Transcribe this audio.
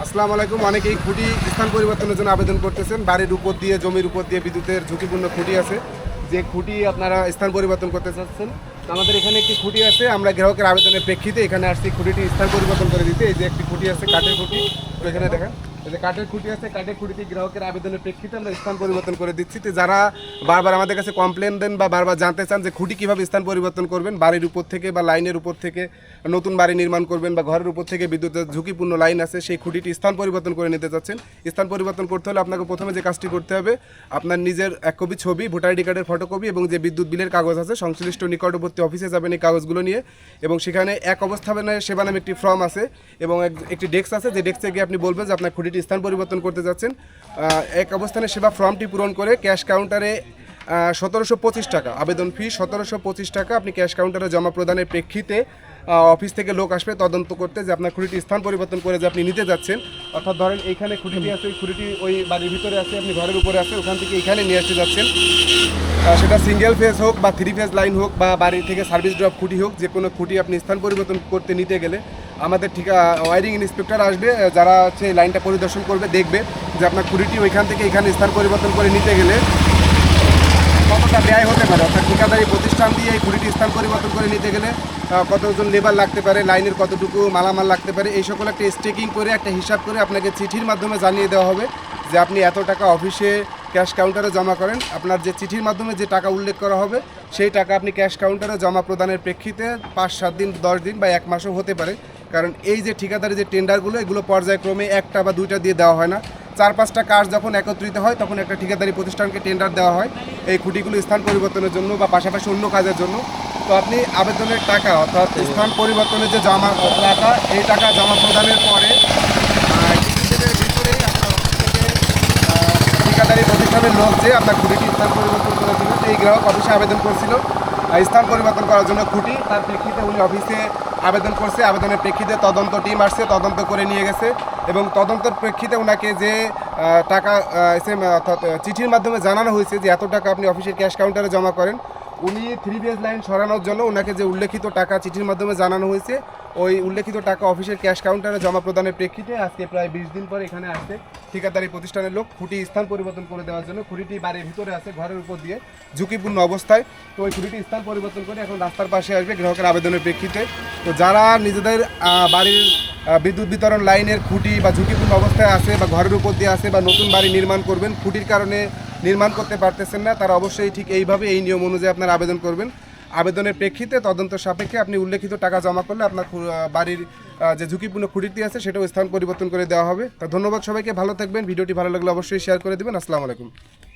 আসসালামু আলাইকুম। অনেকেই খুঁটি স্থান পরিবর্তনের জন্য আবেদন করতেছেন। বাড়ির উপর দিয়ে, জমির উপর দিয়ে বিদ্যুতের ঝুঁকিপূর্ণ খুঁটি আছে, যে খুঁটি আপনারা স্থান পরিবর্তন করতে চাচ্ছেন। তো আমাদের এখানে একটি খুঁটি আছে, আমরা গ্রাহকের আবেদনের প্রেক্ষিতে এখানে আসছি খুঁটিটি স্থান পরিবর্তন করে দিতে। এই যে একটি খুঁটি আছে, কাঠের খুঁটি, তো এখানে দেখেন এই যে কাঠের খুঁটি আছে, কাঠের খুঁটিতে গ্রাহকের আবেদনের প্রেক্ষিতে আমরা স্থান পরিবর্তন করে দিচ্ছি। তো যারা বারবার আমাদের কাছে কমপ্লেন দেন বা বারবার জানতে চান যে খুঁটি কীভাবে স্থান পরিবর্তন করবেন, বাড়ির উপর থেকে বা লাইনের উপর থেকে নতুন বাড়ি নির্মাণ করবেন বা ঘরের উপর থেকে বিদ্যুতের ঝুঁকিপূর্ণ লাইন আছে, সেই খুঁটিটি স্থান পরিবর্তন করে নিতে চাচ্ছেন। স্থান পরিবর্তন করতে হলে আপনাকে প্রথমে যে কাজটি করতে হবে, আপনার নিজের এক কপি ছবি, ভোটার আইডি কার্ডের ফটোকপি এবং যে বিদ্যুৎ বিলের কাগজ আছে, সংশ্লিষ্ট নিকটবর্তী অফিসে যাবেন এই কাগজগুলো নিয়ে, এবং সেখানে এক অবস্থানে সেবা নামে একটি ফর্ম আছে এবং একটি ডেস্ক আছে, যে ডেস্কে গিয়ে আপনি বলবেন যে আপনার খুঁটিটি স্থান পরিবর্তন করতে যাচ্ছেন। এক অবস্থানে সেবা ফর্মটি পূরণ করে ক্যাশ কাউন্টারে 1725 টাকা আবেদন ফি, 1725 টাকা আপনি ক্যাশ কাউন্টারে জমা প্রদানের প্রেক্ষিতে অফিস থেকে লোক আসবে তদন্ত করতে যে আপনার খুঁটিটি স্থান পরিবর্তন করে যে আপনি নিতে যাচ্ছেন। অর্থাৎ ধরেন এইখানে খুঁটিটি আছে, ওই খুঁটিটি ওই বাড়ির ভিতরে আছে, আপনি ঘরের উপরে আছে, ওখান থেকে এইখানে নিয়ে আসতে যাচ্ছেন। সেটা সিঙ্গেল ফেজ হোক বা 3 ফেজ লাইন হোক বা বাড়ি থেকে সার্ভিস ড্রপ খুঁটি হোক, যে কোনো খুঁটি আপনি স্থান পরিবর্তন করতে নিতে গেলে আমাদের ওয়ারিং ইন্সপেক্টর আসবে, যারা হচ্ছে লাইনটা পরিদর্শন করবে, দেখবে যে আপনার খুঁটিটি ওইখান থেকে এখানে স্থান পরিবর্তন করে নিতে গেলে কতটা ব্যয় হতে পারে। অর্থাৎ ঠিকাদারি প্রতিষ্ঠান দিয়ে এই খুঁটিটি স্থান পরিবর্তন করে নিতে গেলে কতজন লেবার লাগতে পারে, লাইনের কতটুকু মালামাল লাগতে পারে, এই সকল একটা স্টেকিং করে একটা হিসাব করে আপনাকে চিঠির মাধ্যমে জানিয়ে দেওয়া হবে যে আপনি এত টাকা অফিসে ক্যাশ কাউন্টারে জমা করেন। আপনার যে চিঠির মাধ্যমে যে টাকা উল্লেখ করা হবে সেই টাকা আপনি ক্যাশ কাউন্টারে জমা প্রদানের প্রেক্ষিতে 5-7 দিন, 10 দিন বা 1 মাসও হতে পারে। কারণ এই যে ঠিকাদারি যে টেন্ডারগুলো, এগুলো পর্যায়ক্রমে একটা বা দুইটা দিয়ে দেওয়া হয় না, 4-5টা কাজ যখন একত্রিত হয় তখন একটা ঠিকাদারি প্রতিষ্ঠানকে টেন্ডার দেওয়া হয় এই খুঁটিগুলো স্থান পরিবর্তনের জন্য বা পাশাপাশি অন্য কাজের জন্য। তো আপনি আবেদনের টাকা অর্থাৎ স্থান পরিবর্তনের যে জমা টাকা, এই টাকা জমা প্রদানের পরে কিছুদিনের ভিতরেই আপনার অফিস থেকে ঠিকাদারি প্রতিষ্ঠানের লোক যে আপনার খুঁটিটি স্থান পরিবর্তন করে দেবেন। এই গ্রাহক অফিসে আবেদন করছিল স্থান পরিবর্তন করার জন্য খুঁটি, তার প্রেক্ষিতে উনি অফিসে আবেদন করছে, আবেদনের প্রেক্ষিতে তদন্ত টিম আসছে, তদন্ত করে নিয়ে গেছে এবং তদন্তের প্রেক্ষিতে ওনাকে যে টাকা অর্থাৎ চিঠির মাধ্যমে জানানো হয়েছে যে এত টাকা আপনি অফিসের ক্যাশ কাউন্টারে জমা করেন, উনি 3 ফেজ লাইন সরানোর জন্য ওনাকে যে উল্লেখিত টাকা চিঠির মাধ্যমে জানানো হয়েছে, ওই উল্লেখিত টাকা অফিসের ক্যাশ কাউন্টারে জমা প্রদানের প্রেক্ষিতে আজকে প্রায় 20 দিন পরে এখানে আসছে ঠিকাদারি প্রতিষ্ঠানের লোক খুঁটি স্থান পরিবর্তন করে দেওয়ার জন্য। খুঁটিটি বাড়ির ভিতরে আছে, ঘরের উপর দিয়ে ঝুঁকিপূর্ণ অবস্থায়, তো ওই খুঁটিটি স্থান পরিবর্তন করে এখন রাস্তার পাশে আসবে গ্রাহকের আবেদনের প্রেক্ষিতে। তো যারা নিজেদের বাড়ির বিদ্যুৎ বিতরণ লাইনের খুঁটি বা ঝুঁকিপূর্ণ অবস্থায় আছে বা ঘরের উপর দিয়ে আছে বা নতুন বাড়ি নির্মাণ করবেন, খুঁটির কারণে নির্মাণ করতে পারতেছেন না, তারা অবশ্যই ঠিক এইভাবে এই নিয়ম অনুযায়ী আপনারা আবেদন করবেন। আবেদনের প্রেক্ষিতে তদন্ত সাপেক্ষে আপনি উল্লেখিত টাকা জমা করলে আপনার বাড়ির যে ঝুঁকিপূর্ণ খুঁটিটি আছে সেটাও স্থান পরিবর্তন করে দেওয়া হবে। তা ধন্যবাদ সবাইকে, ভালো থাকবেন। ভিডিওটি ভালো লাগলে অবশ্যই শেয়ার করে দেবেন। আসসালামু আলাইকুম।